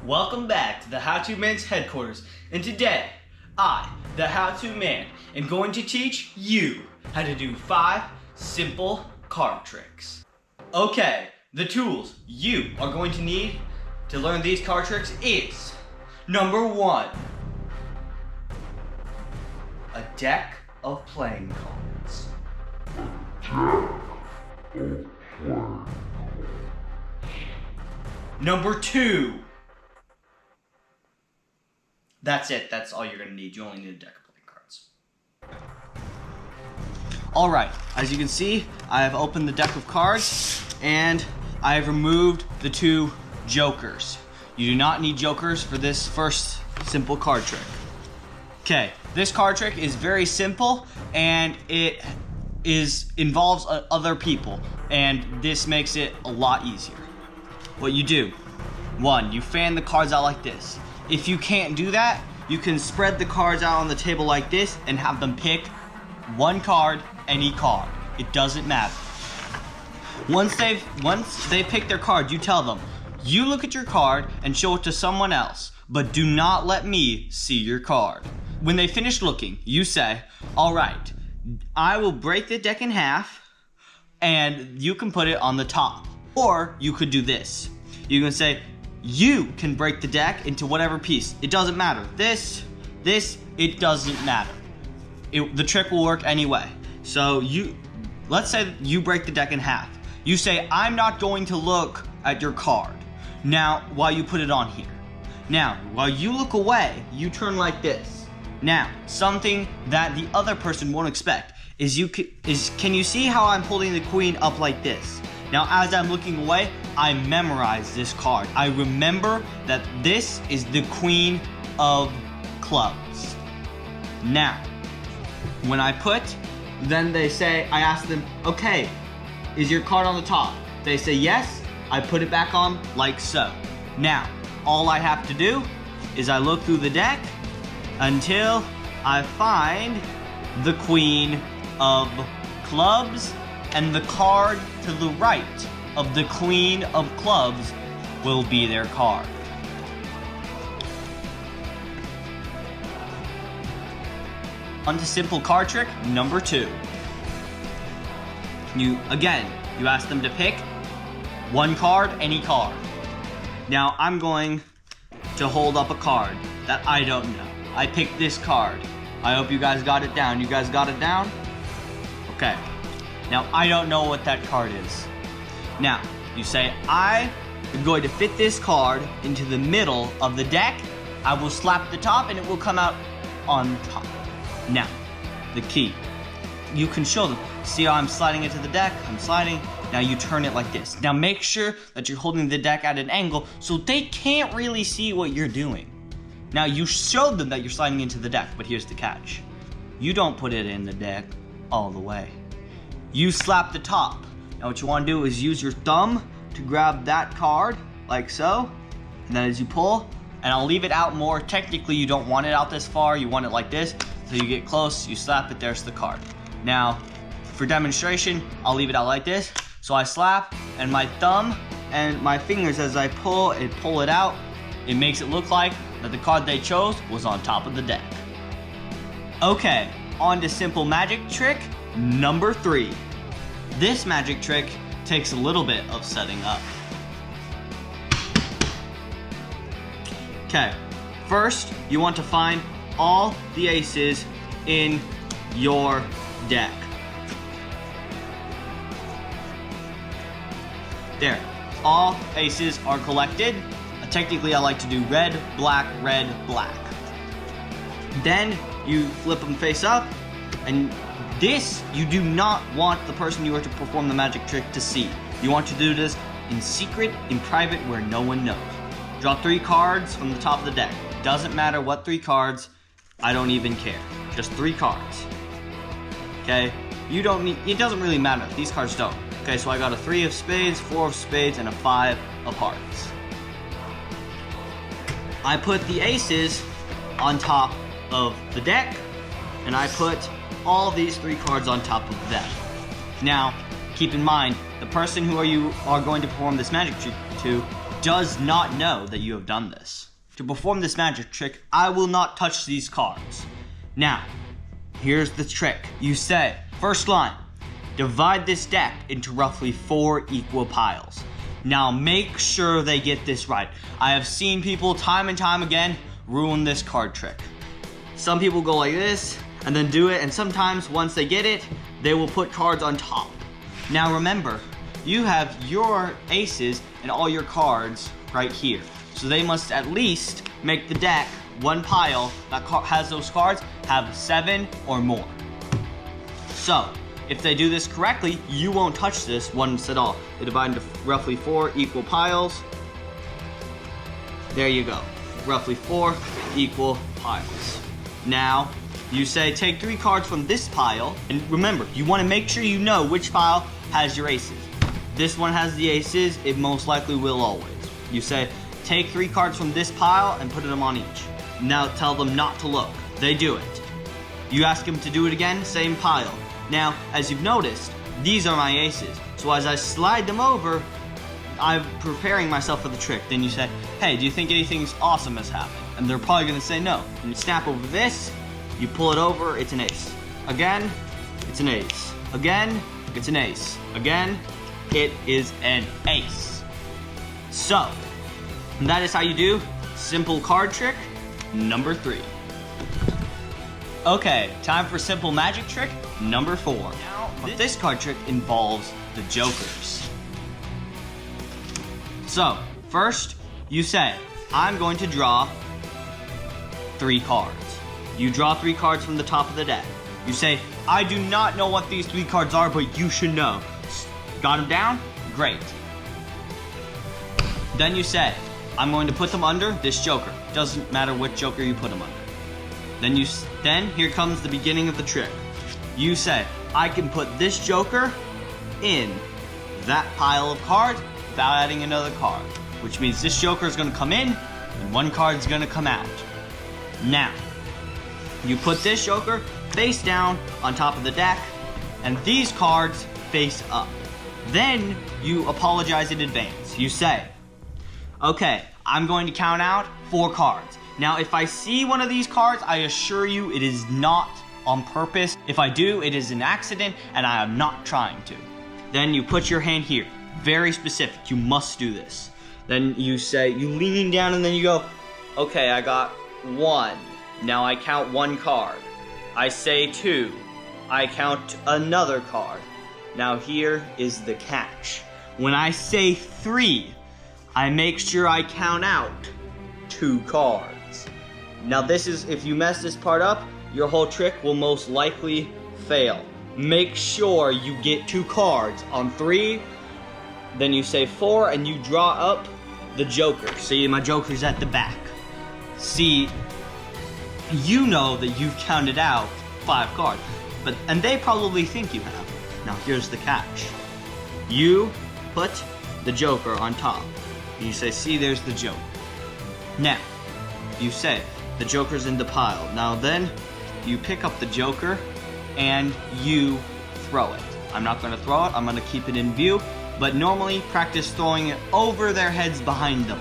Welcome back to the How To Man's headquarters, and today, I, the How To Man, am going to teach you how to do 5 simple card tricks. Okay, the tools you are going to need to learn these card tricks is number 1, a deck of playing cards. Number 2. That's it. That's all you're going to need. You only need a deck of playing cards. Alright, as you can see, I have opened the deck of cards and I have removed the 2 jokers. You do not need jokers for this first simple card trick. Okay, this card trick is very simple and it involves other people, and this makes it a lot easier. What you do, 1, you fan the cards out like this. If you can't do that, you can spread the cards out on the table like this and have them pick 1 card, any card. It doesn't matter. Once they pick their card, you tell them, you look at your card and show it to someone else, but do not let me see your card. When they finish looking, you say, all right, I will break the deck in half and you can put it on the top. Or you could do this. You can say, you can break the deck into whatever piece. It doesn't matter. This, it doesn't matter. The trick will work anyway. So let's say you break the deck in half. You say, I'm not going to look at your card. Now, while you put it on here. Now, while you look away, you turn like this. Now, something that the other person won't expect is can you see how I'm holding the queen up like this? Now, as I'm looking away, I memorize this card. I remember that this is the queen of clubs. Now, when I put, then they say, I ask them, okay, is your card on the top? They say yes, I put it back on like so. Now, all I have to do is I look through the deck until I find the queen of clubs, and the card to the right of the queen of clubs will be their card. On to simple card trick number 2. You ask them to pick 1 card, any card. Now I'm going to hold up a card that I don't know. I picked this card. I hope you guys got it down. You guys got it down? Okay. Now, I don't know what that card is. Now, you say, I am going to fit this card into the middle of the deck. I will slap the top and it will come out on top. Now, the key. You can show them. See how I'm sliding into the deck? I'm sliding. Now you turn it like this. Now make sure that you're holding the deck at an angle so they can't really see what you're doing. Now you showed them that you're sliding into the deck, but here's the catch. You don't put it in the deck all the way. You slap the top. Now what you want to do is use your thumb to grab that card, like so. And then as you pull, and I'll leave it out more. Technically, you don't want it out this far. You want it like this. So you get close, you slap it, there's the card. Now, for demonstration, I'll leave it out like this. So I slap, and my thumb and my fingers, as I pull it out. It makes it look like that the card they chose was on top of the deck. Okay, on to simple magic trick number 3. This magic trick takes a little bit of setting up. Okay, first you want to find all the aces in your deck. There, all aces are collected. Technically, I like to do red, black, black. Then you flip them face up, and this, you do not want the person you are to perform the magic trick to see. You want to do this in secret, in private, where no one knows. Draw 3 cards from the top of the deck. Doesn't matter what 3 cards, I don't even care. Just 3 cards. Okay? It doesn't really matter. These cards don't. Okay, so I got a 3 of spades, 4 of spades, and a 5 of hearts. I put the aces on top of the deck, and I put all these 3 cards on top of them. Now, keep in mind, the person who you are going to perform this magic trick to does not know that you have done this. To perform this magic trick, I will not touch these cards. Now, here's the trick. You say, first line, divide this deck into roughly 4 equal piles. Now make sure they get this right. I have seen people time and time again ruin this card trick. Some people go like this and then do it, and sometimes once they get it, they will put cards on top. Now remember, you have your aces and all your cards right here. So they must at least make the deck, one pile that has those cards, have 7 or more. So, if they do this correctly, you won't touch this once at all. They divide into roughly 4 equal piles. There you go. Roughly 4 equal piles. Now, you say take 3 cards from this pile, and remember, you want to make sure you know which pile has your aces. This one has the aces, it most likely will always. You say, take 3 cards from this pile and put them on each. Now tell them not to look. They do it. You ask them to do it again, same pile. Now, as you've noticed, these are my aces. So as I slide them over, I'm preparing myself for the trick. Then you say, hey, do you think anything's awesome has happened? And they're probably gonna say no. And you snap over this, you pull it over, it's an ace. Again, it's an ace. Again, it's an ace. Again, it is an ace. So, that is how you do simple card trick number 3. Okay, time for simple magic trick number 4. Now, this card trick involves the jokers. So, first, you say, I'm going to draw 3 cards. You draw 3 cards from the top of the deck. You say, I do not know what these 3 cards are, but you should know. Got them down? Great. Then you say, I'm going to put them under this joker. Doesn't matter what joker you put them under. Then here comes the beginning of the trick. You say, I can put this joker in that pile of cards without adding another card. Which means this joker is going to come in and 1 card is going to come out. Now, you put this joker face down on top of the deck and these cards face up. Then you apologize in advance. You say, okay, I'm going to count out 4 cards. Now, if I see one of these cards, I assure you it is not on purpose. If I do, it is an accident and I am not trying to. Then you put your hand here. Very specific, you must do this. Then you say, you lean down and then you go, okay, I got 1. Now I count 1 card. I say 2. I count another card. Now here is the catch. When I say 3, I make sure I count out 2 cards. Now this is, if you mess this part up, your whole trick will most likely fail. Make sure you get 2 cards on 3, then you say 4 and you draw up the joker. See, my joker's at the back. See, you know that you've counted out 5 cards, and they probably think you have. Now here's the catch. You put the joker on top. And you say, see, there's the joker. Now, you say, the joker's in the pile. Now then, you pick up the joker and you throw it. I'm not going to throw it, I'm going to keep it in view, but normally practice throwing it over their heads behind them.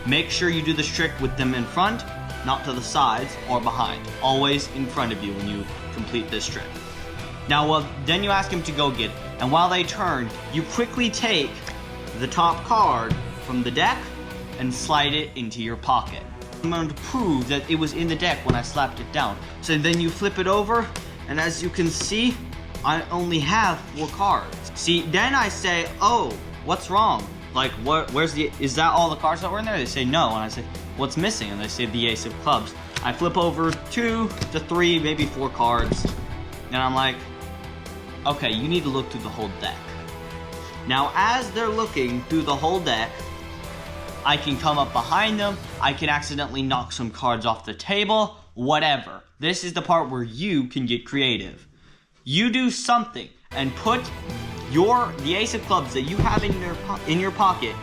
Make sure you do this trick with them in front, not to the sides or behind. Always in front of you when you complete this trick. Now, then you ask them to go get it, and while they turn, you quickly take the top card from the deck and slide it into your pocket. I'm going to prove that it was in the deck when I slapped it down. So then you flip it over, and as you can see, I only have 4 cards. See, then I say, oh, what's wrong? Like, is that all the cards that were in there? They say no, and I say, what's missing? And they say the ace of clubs. I flip over 2 to 3, maybe 4 cards, and I'm like, okay, you need to look through the whole deck. Now, as they're looking through the whole deck, I can come up behind them, I can accidentally knock some cards off the table, whatever. This is the part where you can get creative. You do something and put the ace of clubs that you have in your pocket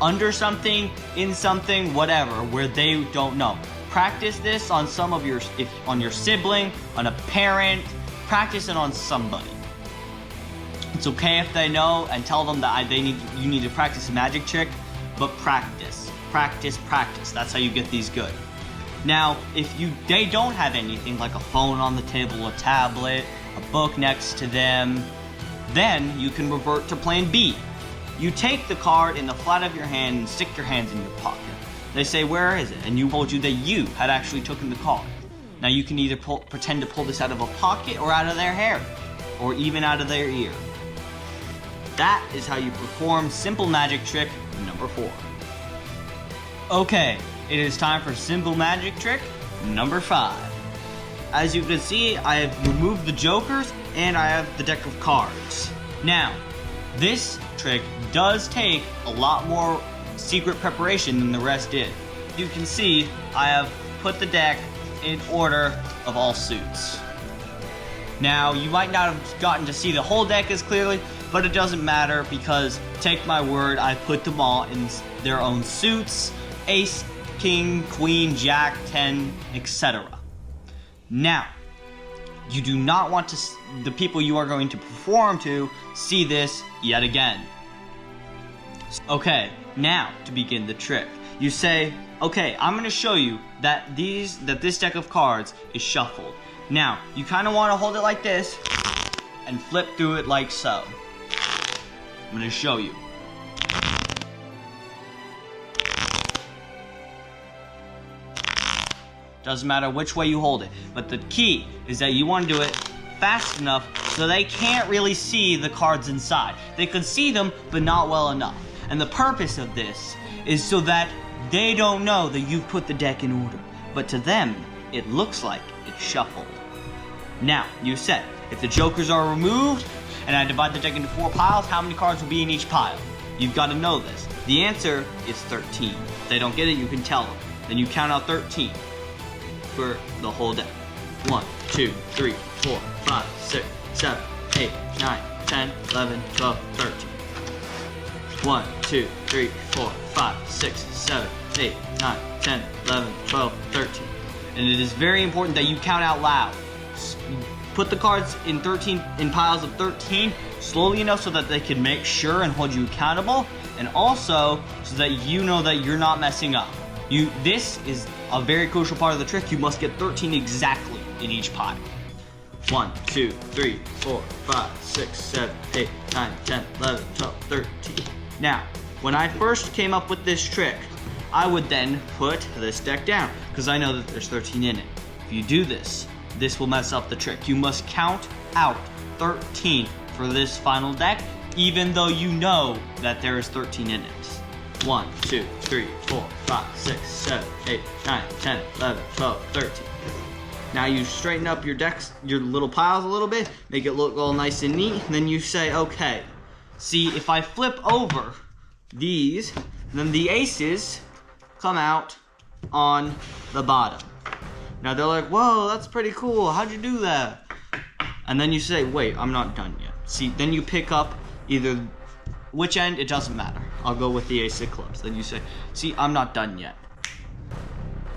under something, in something, whatever, where they don't know. Practice this on on your sibling, on a parent, practice it on somebody. It's okay if they know, and tell them that you need to practice a magic trick, but practice. That's how you get these good. Now, if they don't have anything like a phone on the table, a tablet, a book next to them, then you can revert to plan B. You take the card in the flat of your hand and stick your hands in your pocket. They say, where is it? And you told you that you had actually taken the card. Now you can either pretend to pull this out of a pocket or out of their hair, or even out of their ear. That is how you perform simple magic trick number 4. Okay, it is time for simple magic trick number 5. As you can see, I have removed the jokers and I have the deck of cards. Now, this trick does take a lot more secret preparation than the rest did. You can see I have put the deck in order of all suits. Now, you might not have gotten to see the whole deck as clearly, but it doesn't matter because, take my word, I put them all in their own suits: ace, king, queen, jack, 10, etc. Now, you do not want the people you are going to perform to see this yet again. Okay, now to begin the trick. You say, okay, I'm going to show you that this deck of cards is shuffled. Now, you kind of want to hold it like this and flip through it like so. I'm going to show you. Doesn't matter which way you hold it, but the key is that you want to do it fast enough so they can't really see the cards inside. They can see them, but not well enough. And the purpose of this is so that they don't know that you've put the deck in order, but to them, it looks like it's shuffled. Now, you said, if the jokers are removed, and I divide the deck into 4 piles, how many cards will be in each pile? You've got to know this. The answer is 13. If they don't get it, you can tell them. Then you count out 13 for the whole deck. 1, 2, 3, 4, 5, 6, 7, 8, 9, 10, 11, 12, 13. 1, 2, 3, 4, 5, 6, 7, 8, 9, 10, 11, 12, 13. And it is very important that you count out loud. Put the cards in piles of 13 slowly enough so that they can make sure and hold you accountable, and also so that you know that you're not messing up. This is a very crucial part of the trick. You must get 13 exactly in each pile. 1, 2, 3, 4, 5, 6, 7, 8, 9, 10, 11, 12, 13. Now, when I first came up with this trick, I would then put this deck down because I know that there's 13 in it. If you do this, this will mess up the trick. You must count out 13 for this final deck, even though you know that there is 13 in it. 1, 2, 3, 4, 5, 6, 7, 8, 9, 10, 11, 12, 13. Now you straighten up your decks, your little piles a little bit, make it look all nice and neat, and then you say, okay, see, if I flip over these, then the aces come out on the bottom. Now they're like, whoa, that's pretty cool. How'd you do that? And then you say, wait, I'm not done yet. See, then you pick up either which end, it doesn't matter. I'll go with the ace of clubs. Then you say, see, I'm not done yet.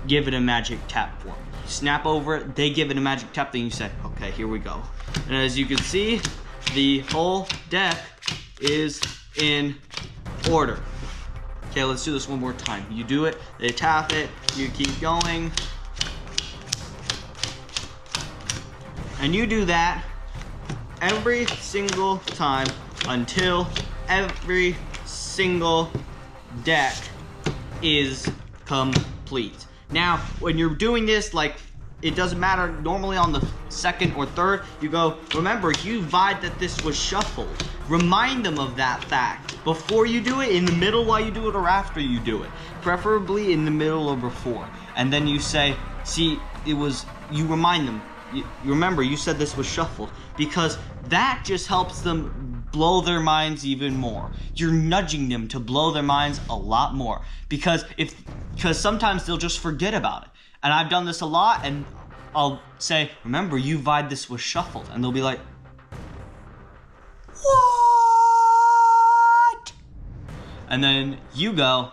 Give it a magic tap for me. You snap over it, they give it a magic tap, then you say, okay, here we go. And as you can see, the whole deck is in order. Okay, let's do this one more time. You do it, they tap it, you keep going. And you do that every single time until every single deck is complete. Now, when you're doing this, like, it doesn't matter, normally on the second or third, you go, remember, you vowed that this was shuffled. Remind them of that fact before you do it, in the middle while you do it, or after you do it. Preferably in the middle or before. And then you say, see, you remind them, you remember, you said this was shuffled, because that just helps them blow their minds even more. You're nudging them to blow their minds a lot more, because sometimes they'll just forget about it. And I've done this a lot, and I'll say, remember, you vowed this was shuffled, and they'll be like, what? And then you go,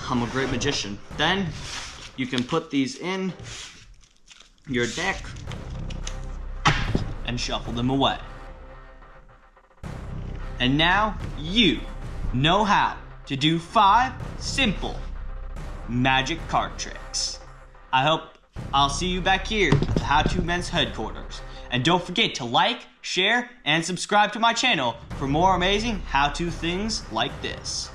I'm a great magician. Then you can put these in your deck and shuffle them away. And now you know how to do 5 simple magic card tricks. I hope I'll see you back here at the How To Men's headquarters. And don't forget to like, share, and subscribe to my channel for more amazing how-to things like this.